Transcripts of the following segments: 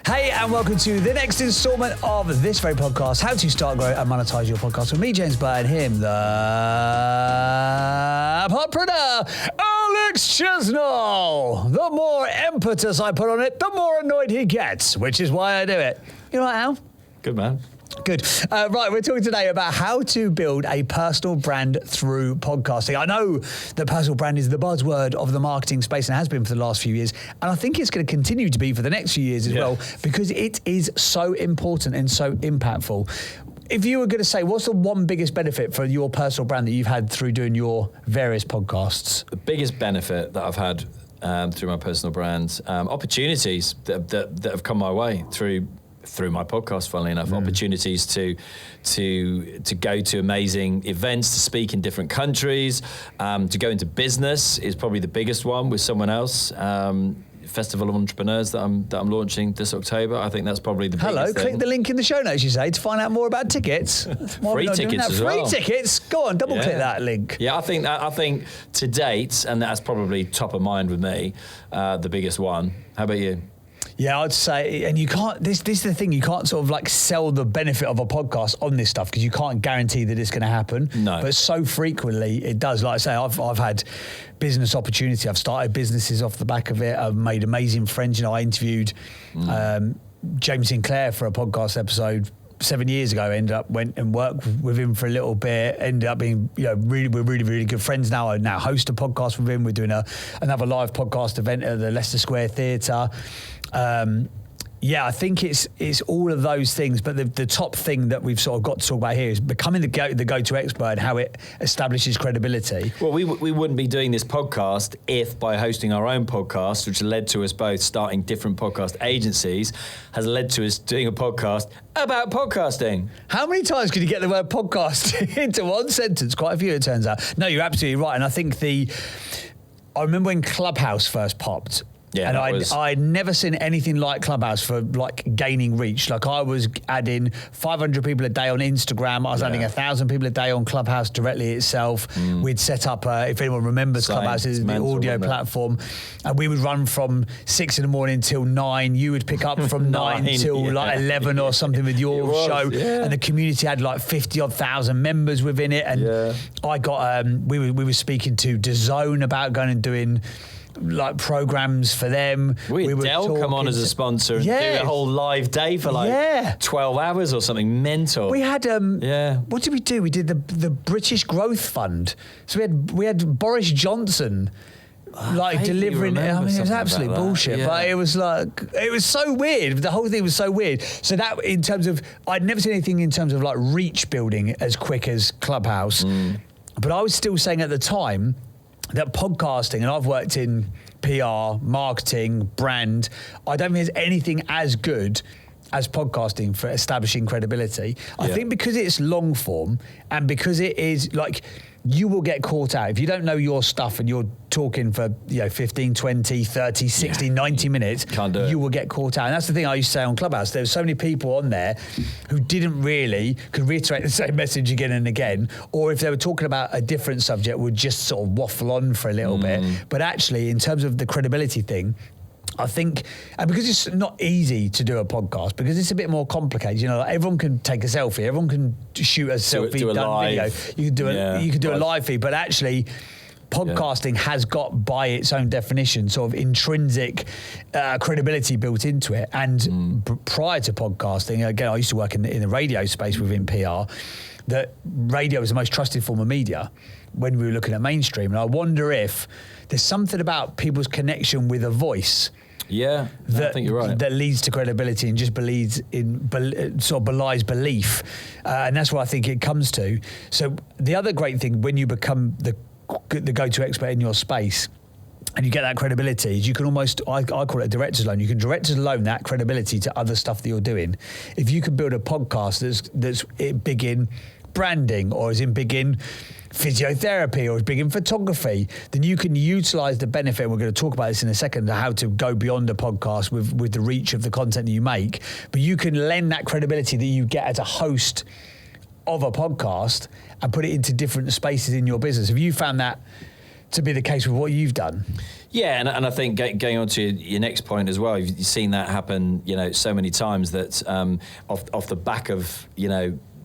Hey, and welcome to the next instalment of this very podcast, How to Start, Grow and Monetize Your Podcast, with me, James Burtt, and him, the podpreneur, Alex Chisnall. The more impetus I put on it, the more annoyed he gets, which is why I do it. You all right, Al? Good, man. Good. Right, we're talking today about how to build a personal brand through podcasting. I know that personal brand is the buzzword of the marketing space and has been for the last few years. And I think it's going to continue to be for the next few years as well, because it is so important and so impactful. If you were going to say, what's the one biggest benefit for your personal brand that you've had through doing your various podcasts? The biggest benefit that I've had through my personal brand, opportunities that have come my way through my podcast, funnily enough, opportunities to go to amazing events, to speak in different countries, to go into business is probably the biggest one with someone else. Festival of Entrepreneurs that I'm launching this October. I think that's probably the biggest thing. Click the link in the show notes, you say, to find out more about tickets. Free tickets as well. Free tickets? Go on, double click that link. Yeah, I think to date, and that's probably top of mind with me, the biggest one. How about you? Yeah, I'd say, and you can't, this is the thing, you can't sort of like sell the benefit of a podcast on this stuff because you can't guarantee that it's going to happen. No. But so frequently it does. Like I say, I've had business opportunity. I've started businesses off the back of it. I've made amazing friends. You know, I interviewed James Sinclair for a podcast episode 7 years ago. Went and worked with him for a little bit, ended up being, we're really good friends now. I now host a podcast with him. We're doing another live podcast event at the Leicester Square Theatre. I think it's all of those things, but the top thing that we've sort of got to talk about here is becoming the go-to expert and how it establishes credibility. Well, we wouldn't be doing this podcast if by hosting our own podcast, which led to us both starting different podcast agencies, has led to us doing a podcast about podcasting. How many times could you get the word podcast into one sentence? Quite a few, it turns out. No, you're absolutely right. And I think I remember when Clubhouse first popped. Yeah, and I'd never seen anything like Clubhouse for like gaining reach. Like I was adding 500 people a day on Instagram. I was adding 1,000 people a day on Clubhouse directly itself. We'd set up, if anyone remembers, Clubhouse is the audio platform. And we would run from 6 a.m. till 9. You would pick up from 9 till like 11 or something with your show. Yeah. And the community had like 50,000 members within it. And I got, we were speaking to DAZN about going and doing like programs for them. We had Dell come on as a sponsor and do a whole live day for 12 hours or something mental. We had what did we do? We did the British Growth Fund. So we had Boris Johnson delivering. I mean, it was absolute bullshit. Yeah. But it was so weird. The whole thing was so weird. So that, in terms of, I'd never seen anything in terms of like reach building as quick as Clubhouse. But I was still saying at the time that podcasting, and I've worked in PR, marketing, brand, I don't think there's anything as good as podcasting for establishing credibility. I think because it's long form and because it is like, you will get caught out. If you don't know your stuff and you're talking for 15, 20, 30, 60, 90 minutes, you will get caught out. And that's the thing I used to say on Clubhouse. There's so many people on there who could reiterate the same message again and again, or if they were talking about a different subject, would just sort of waffle on for a little bit. But actually, in terms of the credibility thing, I think, and because it's not easy to do a podcast, because it's a bit more complicated. Like everyone can take a selfie, everyone can shoot a selfie, do a video. You can do a live feed, but actually, podcasting has got, by its own definition, sort of intrinsic credibility built into it. And prior to podcasting, again, I used to work in the radio space within PR. That radio was the most trusted form of media when we were looking at mainstream. And I wonder if there's something about people's connection with a voice. Yeah, I think you're right. That leads to credibility and just belies belief. And that's what I think it comes to. So the other great thing when you become the go-to expert in your space and you get that credibility, is you can almost, I call it a director's loan. You can director's loan that credibility to other stuff that you're doing. If you can build a podcast that's big in branding, or is big in physiotherapy, or is big in photography, then you can utilize the benefit, and we're going to talk about this in a second, how to go beyond a podcast with the reach of the content that you make. But you can lend that credibility that you get as a host of a podcast and put it into different spaces in your business. Have you found that to be the case with what you've done. Yeah, and I think going on to your next point as well, you've seen that happen, so many times that off the back of,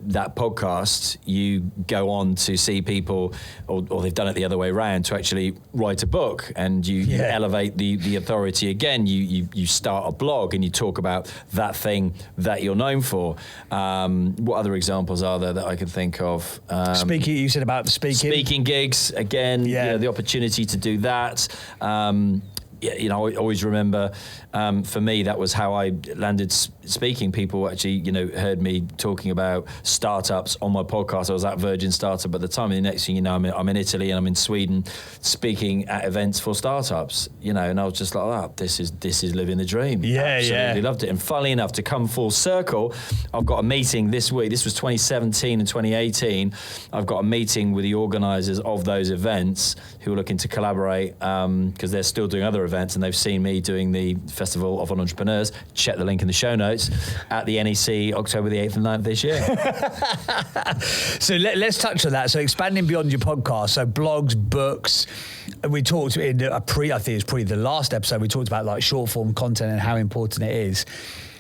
that podcast, you go on to see people, or they've done it the other way around, to actually write a book, and you elevate the authority again. You start a blog and you talk about that thing that you're known for. What other examples are there that I can think of? Speaking, you said about speaking gigs again. The opportunity to do that. I always remember, for me, that was how I landed speaking. People actually, heard me talking about startups on my podcast. I was at Virgin Startup at the time, and the next thing you know, I'm in Italy and I'm in Sweden speaking at events for startups, and I was just like, oh, this is living the dream. Absolutely loved it. And funnily enough, to come full circle, I've got a meeting this week. This was 2017 and 2018. I've got a meeting with the organisers of those events who are looking to collaborate, because they're still doing other events, and they've seen me doing the Festival of Entrepreneurs. Check the link in the show notes, at the NEC October the 8th and 9th this year. So let's touch on that. So expanding beyond your podcast, so blogs, books. We talked in I think it was probably the last episode, we talked about like short form content and how important it is.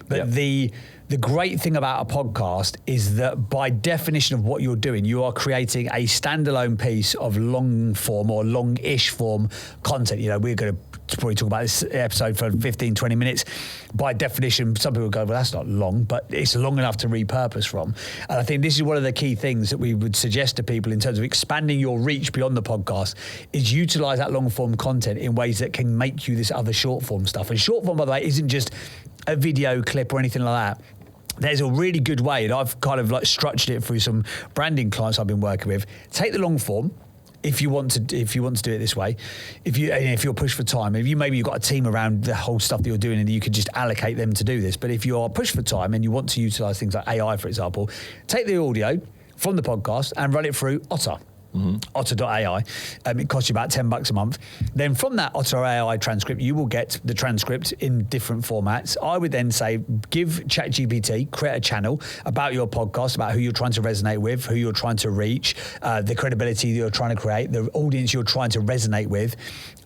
But the great thing about a podcast is that by definition of what you're doing, you are creating a standalone piece of long form or long-ish form content. We're going to probably talk about this episode for 15, 20 minutes. By definition, some people go, well, that's not long, but it's long enough to repurpose from. And I think this is one of the key things that we would suggest to people in terms of expanding your reach beyond the podcast, is utilize that long form content in ways that can make you this other short form stuff. And short form, by the way, isn't just a video clip or anything like that. There's a really good way, and I've kind of like structured it through some branding clients I've been working with. Take the long form, if you want to do it this way. If you're pushed for time, maybe you've got a team around the whole stuff that you're doing, and you could just allocate them to do this. But if you are pushed for time and you want to utilize things like AI, for example, take the audio from the podcast and run it through Otter. Otter.ai. It costs you about $10 a month. Then from that Otter AI transcript, you will get the transcript in different formats. I would then say, give ChatGPT, create a channel about your podcast, about who you're trying to resonate with, who you're trying to reach, the credibility that you're trying to create, the audience you're trying to resonate with,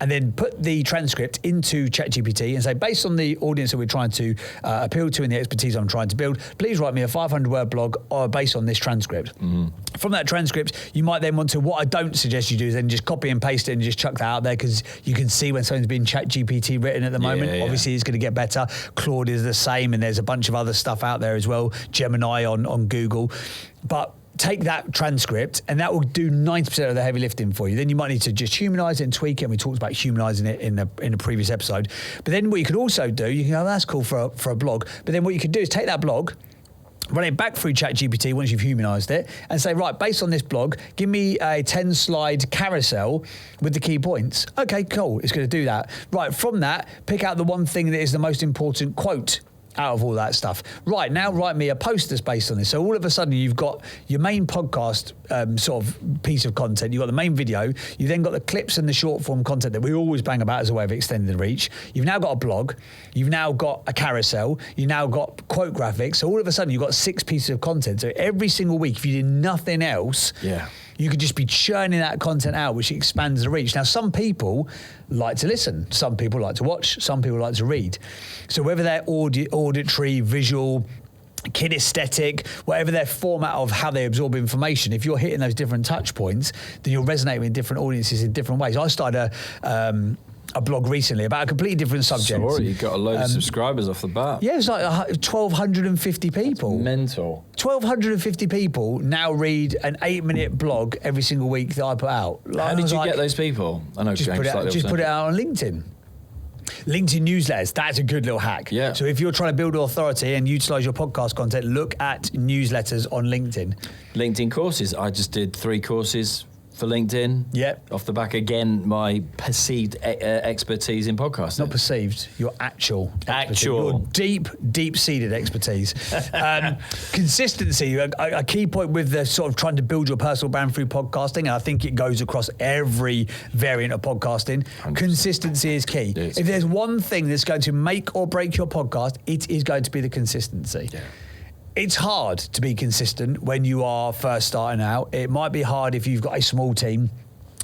and then put the transcript into ChatGPT and say, based on the audience that we're trying to appeal to and the expertise I'm trying to build, please write me a 500-word blog based on this transcript. From that transcript, you might then want to, what I don't suggest you do is then just copy and paste it and just chuck that out there, because you can see when something's been ChatGPT written at the moment. Obviously, it's going to get better. Claude is the same, and there's a bunch of other stuff out there as well. Gemini on Google. But take that transcript, and that will do 90% of the heavy lifting for you. Then you might need to just humanize it and tweak it. And we talked about humanizing it in a previous episode. But then what you could also do, you can go, oh, that's cool for a blog. But then what you could do is take that blog, run it back through ChatGPT once you've humanized it, and say, right, based on this blog, give me a 10-slide carousel with the key points. Okay, cool, it's going to do that. Right, from that, pick out the one thing that is the most important quote out of all that stuff. Right, now write me a post that's based on this. So all of a sudden you've got your main podcast sort of piece of content, you've got the main video, you then got the clips and the short form content that we always bang about as a way of extending the reach. You've now got a blog, you've now got a carousel, you've now got quote graphics. So all of a sudden you've got 6 pieces of content. So every single week, if you did nothing else, you could just be churning that content out, which expands the reach. Now, some people like to listen. Some people like to watch. Some people like to read. So whether they're auditory, visual, kinesthetic, whatever their format of how they absorb information, if you're hitting those different touch points, then you'll resonate with different audiences in different ways. I started a blog recently about a completely different subject. Sorry, you got a load of subscribers off the bat. Yeah, it's like 1,250 people. That's mental. 1,250 people now read an 8-minute blog every single week that I put out. How did you get those people? I know, just put it out on LinkedIn. LinkedIn newsletters, that's a good little hack. Yeah. So if you're trying to build authority and utilize your podcast content, look at newsletters on LinkedIn. LinkedIn courses. I just did 3 courses for LinkedIn. Yep. Off the back, again, my perceived expertise in podcasting. Not perceived, your actual. Your deep-seated expertise. Consistency, a key point with the sort of trying to build your personal brand through podcasting, and I think it goes across every variant of podcasting. 100%. Consistency is key. If there's one thing that's going to make or break your podcast, it is going to be the consistency. Yeah. It's hard to be consistent when you are first starting out. It might be hard if you've got a small team.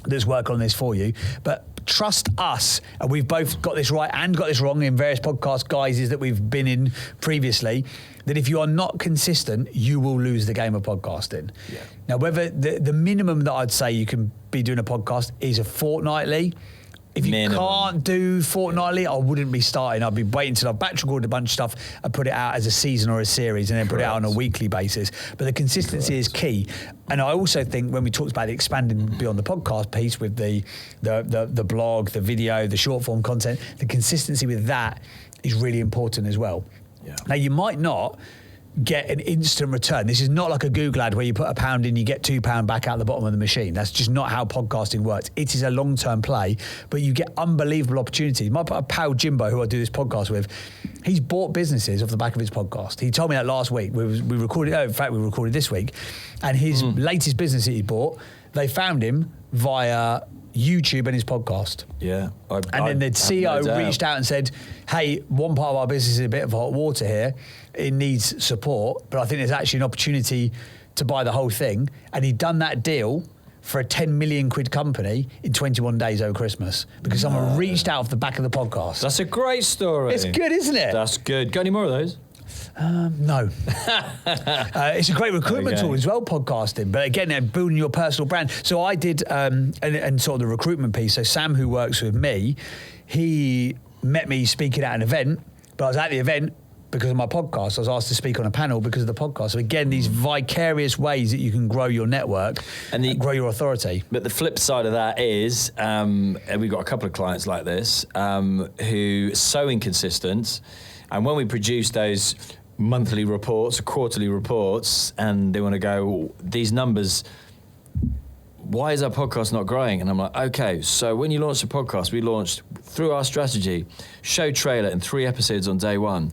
that's working on this for you. But trust us, and we've both got this right and got this wrong in various podcast guises that we've been in previously, that if you are not consistent, you will lose the game of podcasting. Yeah. Now, whether the minimum that I'd say you can be doing a podcast is a fortnightly. If you can't do fortnightly, I wouldn't be starting. I'd be waiting until I've batch recorded a bunch of stuff and put it out as a season or a series and then put it out on a weekly basis. But the consistency is key. And I also think when we talked about expanding beyond the podcast piece with the blog, the video, the short form content, the consistency with that is really important as well. Yeah. Now, you might not get an instant return. This is not like a Google ad where you put £1 in, you get £2 back out the bottom of the machine. That's just not how podcasting works. It is a long-term play, but you get unbelievable opportunities. My pal Jimbo, who I do this podcast with, he's bought businesses off the back of his podcast. He told me that last week. We recorded this week, and his latest business that he bought, they found him via YouTube and his podcast. Yeah. And then the CEO reached out and said, hey, one part of our business is a bit of hot water here. It needs support, but I think there's actually an opportunity to buy the whole thing. And he'd done that deal for a 10 million quid company in 21 days over Christmas because someone reached out off the back of the podcast. That's a great story. It's good, isn't it? That's good. Got any more of those? No. It's a great recruitment tool as well, podcasting. But again, building your personal brand. So I did, and sort of the recruitment piece. So Sam, who works with me, he met me speaking at an event, but I was at the event because of my podcast. I was asked to speak on a panel because of the podcast. So again, these vicarious ways that you can grow your network and grow your authority. But the flip side of that is, and we've got a couple of clients like this, who are so inconsistent. And when we produce those monthly reports, quarterly reports, and they want to go, these numbers, why is our podcast not growing? And I'm like, okay, so when you launched a podcast, we launched through our strategy, show trailer and 3 episodes on day one.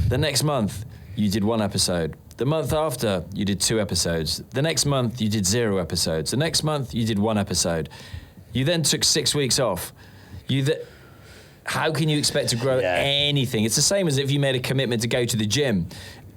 The next month, you did 1 episode. The month after, you did 2 episodes. The next month, you did 0 episodes. The next month, you did 1 episode. You then took 6 weeks off. How can you expect to grow anything? It's the same as if you made a commitment to go to the gym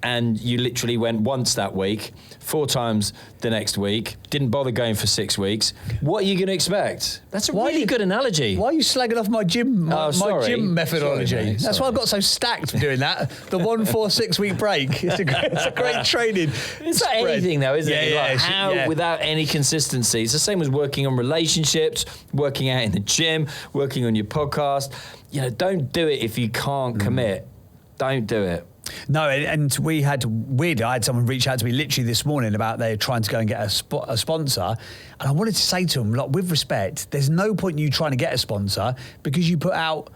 and you literally went once that week, 4 times the next week, didn't bother going for 6 weeks. What are you going to expect? That's a really good analogy. Why are you slagging off my gym gym methodology? Sorry, mate, That's why I've got so stacked for doing that. The 1 4-6 week break. It's a great training. It's like anything though, isn't it? Like how without any consistency. It's the same as working on relationships, working out in the gym, working on your podcast. You know, don't do it if you can't commit. Don't do it. No, and I had someone reach out to me literally this morning about they're trying to go and get a sponsor. And I wanted to say to them, like, with respect, there's no point in you trying to get a sponsor because you put out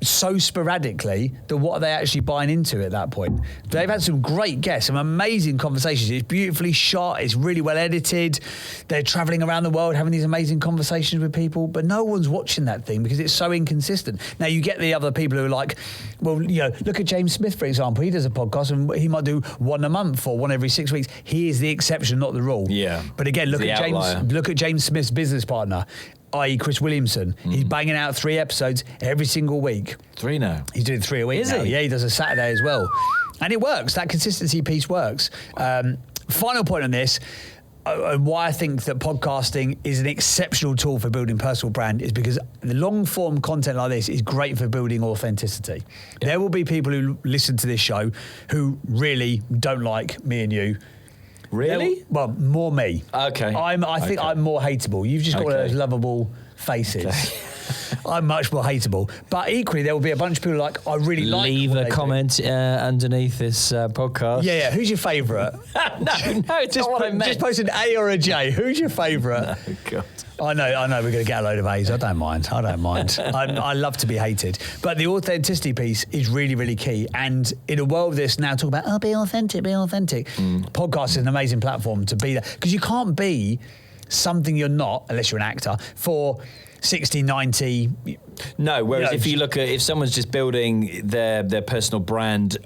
so sporadically that what are they actually buying into at that point? They've had some great guests, some amazing conversations. It's beautifully shot. It's really well edited. They're traveling around the world having these amazing conversations with people, but no one's watching that thing because it's so inconsistent. Now you get the other people who are like, well, you know, look at James Smith, for example. He does a podcast and he might do 1 a month or 1 every 6 weeks. He is the exception, not the rule. Yeah. But again, look at James Smith's business partner, i.e. Chris Williamson. He's banging out 3 episodes every single week. 3 now? He's doing 3 a week now. Yeah, he does a Saturday as well. And it works. That consistency piece works. Final point on this, why I think that podcasting is an exceptional tool for building personal brand is because the long-form content like this is great for building authenticity. Yeah. There will be people who listen to this show who really don't like me and you. Really? Well, more me. Okay. I think I'm more hateable. You've just got one of those lovable faces. Okay. I'm much more hateable. But equally, there will be a bunch of people like, I really like Leave a comment underneath this podcast. Yeah. Who's your favourite? No, it's not what I meant. Just post an A or a J. Who's your favourite? No, God. I know we're going to get a load of A's. I don't mind. I love to be hated. But the authenticity piece is really, really key. And in a world that's now talking about, be authentic. Podcast is an amazing platform to be there. Because you can't be something you're not, unless you're an actor, for 60, 90. No, whereas if someone's just building their personal brand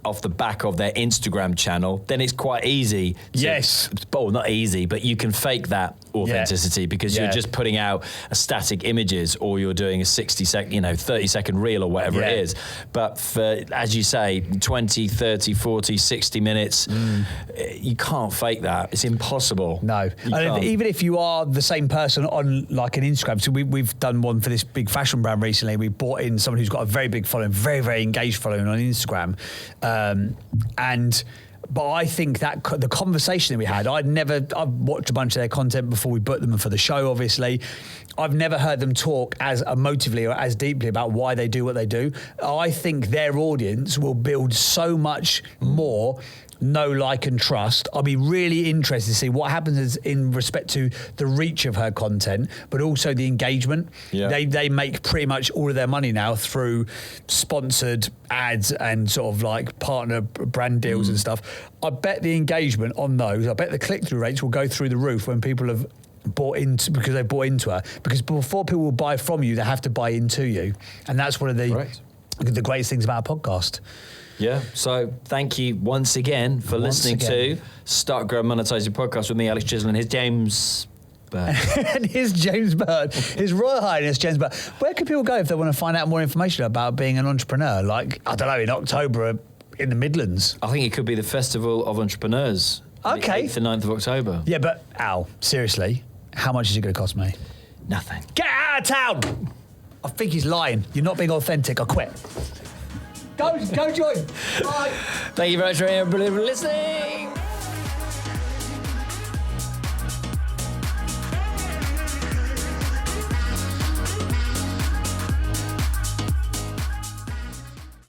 off the back of their Instagram channel, then it's quite easy. Yes. Well, not easy, but you can fake that authenticity because you're just putting out a static images or you're doing a 60-second, 30-second reel or whatever it is. But for, as you say, 20, 30, 40, 60 minutes, you can't fake that. It's impossible. No. And even if you are the same person on like an Instagram, so we've done one for this big fashion brand recently. We brought in someone who's got a very big following, very, very engaged following on Instagram. But I think that the conversation that we had, I've watched a bunch of their content before we booked them for the show, obviously. I've never heard them talk as emotively or as deeply about why they do what they do. I think their audience will build so much more know, like and trust. I'll be really interested to see what happens in respect to the reach of her content, but also the engagement. Yeah. They make pretty much all of their money now through sponsored ads and sort of like partner brand deals and stuff. I bet the engagement on those, I bet the click-through rates will go through the roof when people have bought into, because they bought into her. Because before people will buy from you, they have to buy into you. And that's one of the greatest things about a podcast. Yeah, so thank you once again for listening to Start, Grow, Monetise Your Podcast with me, Alex Chisnall, and his James Burtt. And his James Burtt, His Royal Highness James Burtt. Where can people go if they want to find out more information about being an entrepreneur? Like, I don't know, in October in the Midlands? I think it could be the Festival of Entrepreneurs. Okay. The 8th and 9th of October. Yeah, but, Al, seriously, how much is it going to cost me? Nothing. Get out of town! I think he's lying. You're not being authentic. I quit. Go join. Bye. Thank you very much for listening.